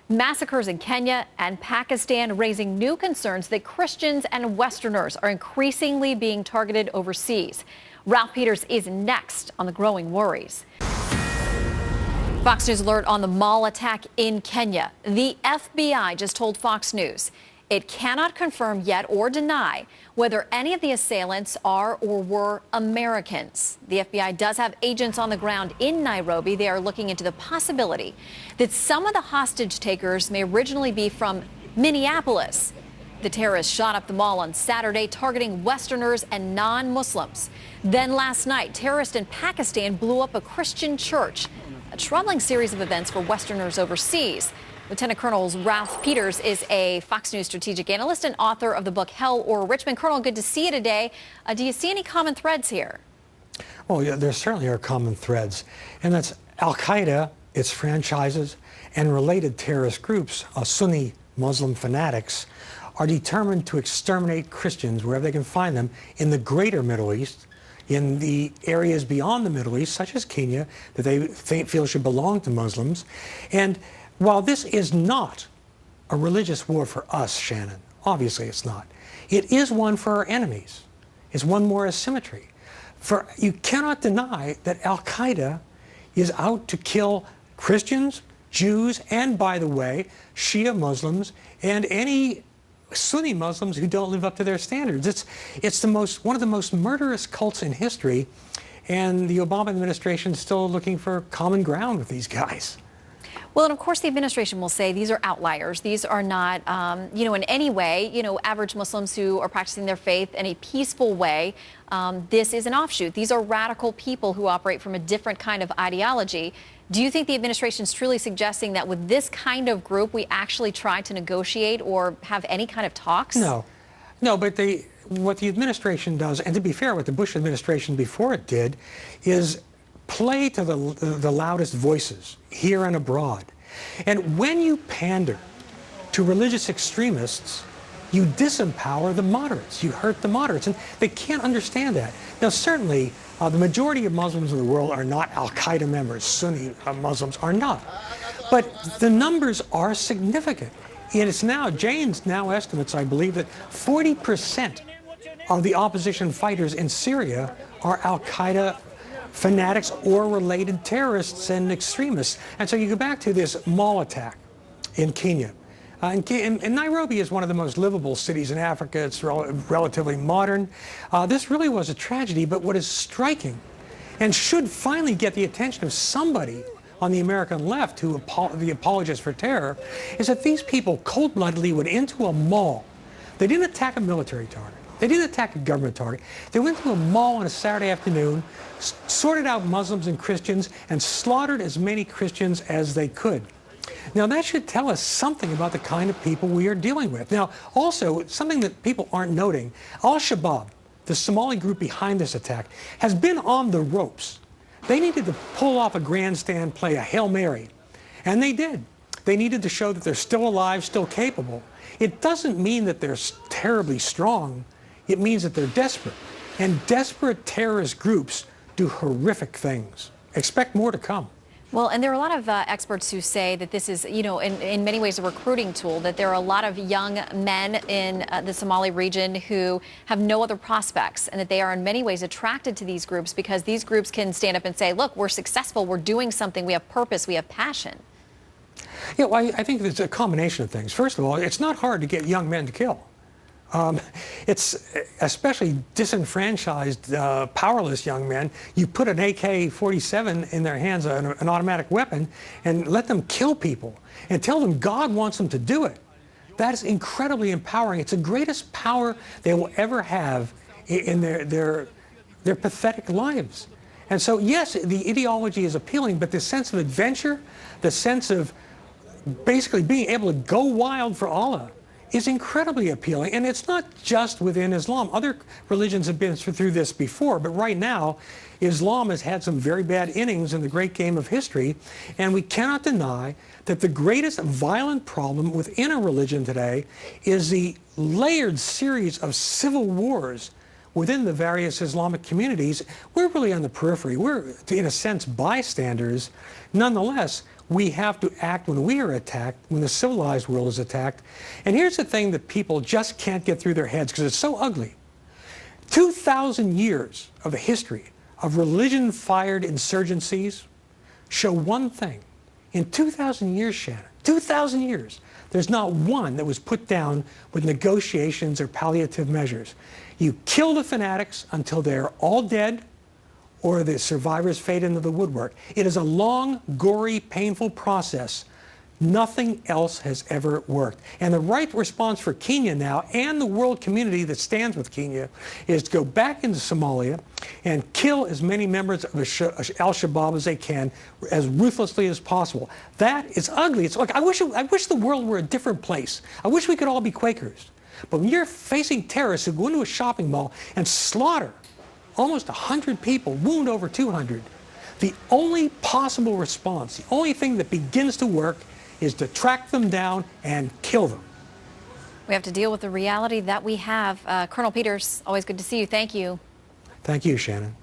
Massacres in Kenya and Pakistan raising new concerns that Christians and Westerners are increasingly being targeted overseas. Ralph Peters is next on the growing worries. Fox News alert on the mall attack in Kenya. The FBI just told Fox News it cannot confirm yet or deny whether any of the assailants are or were Americans. The FBI does have agents on the ground in Nairobi. They are looking into the possibility that some of the hostage takers may originally be from Minneapolis. The terrorists shot up the mall on Saturday, targeting Westerners and non-Muslims. Then last night, terrorists in Pakistan blew up a Christian church. A troubling series of events for Westerners overseas. Lieutenant Colonel Ralph Peters is a Fox News strategic analyst and author of the book Hell or Richmond. Colonel, good to see you today. Do you see any common threads here? Well, yeah, there certainly are common threads, and that's Al-Qaeda, its franchises, and related terrorist groups, Sunni Muslim fanatics, are determined to exterminate Christians wherever they can find them in the greater Middle East, in the areas beyond the Middle East, such as Kenya, that they feel should belong to Muslims. And while this is not a religious war for us, Shannon, obviously it's not, it is one for our enemies. It's one more asymmetry. You cannot deny that Al-Qaeda is out to kill Christians, Jews, and, by the way, Shia Muslims, and any Sunni Muslims who don't live up to their standards. It's one of the most murderous cults in history, and the Obama administration is still looking for common ground with these guys. Well, and of course, the administration will say these are outliers. These are not, in any way, average Muslims who are practicing their faith in a peaceful way. This is an offshoot. These are radical people who operate from a different kind of ideology. Do you think the administration is truly suggesting that with this kind of group, we actually try to negotiate or have any kind of talks? No, but what the administration does, and to be fair, what the Bush administration before it did, is play to the loudest voices here and abroad. And when you pander to religious extremists, you disempower the moderates. You hurt the moderates, and they can't understand that. Now, certainly, the majority of Muslims in the world are not Al-Qaeda members. Sunni Muslims are not. But the numbers are significant. And it's now, Jane's now estimates, I believe, that 40% of the opposition fighters in Syria are Al-Qaeda fanatics or related terrorists and extremists. And so you go back to this mall attack in Kenya. And Nairobi is one of the most livable cities in Africa. It's relatively modern. This really was a tragedy, but what is striking and should finally get the attention of somebody on the American left, the apologists for terror, is that these people cold-bloodedly went into a mall. They didn't attack a military target. They didn't attack a government target. They went to a mall on a Saturday afternoon, sorted out Muslims and Christians, and slaughtered as many Christians as they could. Now, that should tell us something about the kind of people we are dealing with. Now, also, something that people aren't noting, Al-Shabaab, the Somali group behind this attack, has been on the ropes. They needed to pull off a grandstand play, a Hail Mary, and they did. They needed to show that they're still alive, still capable. It doesn't mean that they're terribly strong. It means that they're desperate. And desperate terrorist groups do horrific things. Expect more to come. Well, and there are a lot of experts who say that this is, in many ways a recruiting tool, that there are a lot of young men in the Somali region who have no other prospects, and that they are in many ways attracted to these groups because these groups can stand up and say, look, we're successful, we're doing something, we have purpose, we have passion. Yeah, well, I think it's a combination of things. First of all, it's not hard to get young men to kill. It's especially disenfranchised, powerless young men. You put an AK-47 in their hands, an automatic weapon, and let them kill people and tell them God wants them to do it. That is incredibly empowering. It's the greatest power they will ever have in their pathetic lives. And so, yes, the ideology is appealing, but the sense of adventure, the sense of basically being able to go wild for Allah, is incredibly appealing. And it's not just within Islam. Other religions have been through this before, but right now, Islam has had some very bad innings in the great game of history, and we cannot deny that the greatest violent problem within a religion today is the layered series of civil wars within the various Islamic communities. We're really on the periphery. We're, in a sense, bystanders. Nonetheless, We have to act when we are attacked, when the civilized world is attacked. And here's the thing that people just can't get through their heads because it's so ugly. 2,000 years of the history of religion-fired insurgencies show one thing. In 2,000 years, Shannon, 2,000 years, there's not one that was put down with negotiations or palliative measures. You kill the fanatics until they're all dead or the survivors fade into the woodwork. It is a long, gory, painful process. Nothing else has ever worked. And the right response for Kenya now, and the world community that stands with Kenya, is to go back into Somalia and kill as many members of al-Shabaab as they can, as ruthlessly as possible. That is ugly. It's like, I wish the world were a different place. I wish we could all be Quakers. But when you're facing terrorists who go into a shopping mall and slaughter almost 100 people, wound over 200, the only possible response, the only thing that begins to work, is to track them down and kill them. We have to deal with the reality that we have. Colonel Peters, always good to see you. Thank you. Thank you, Shannon.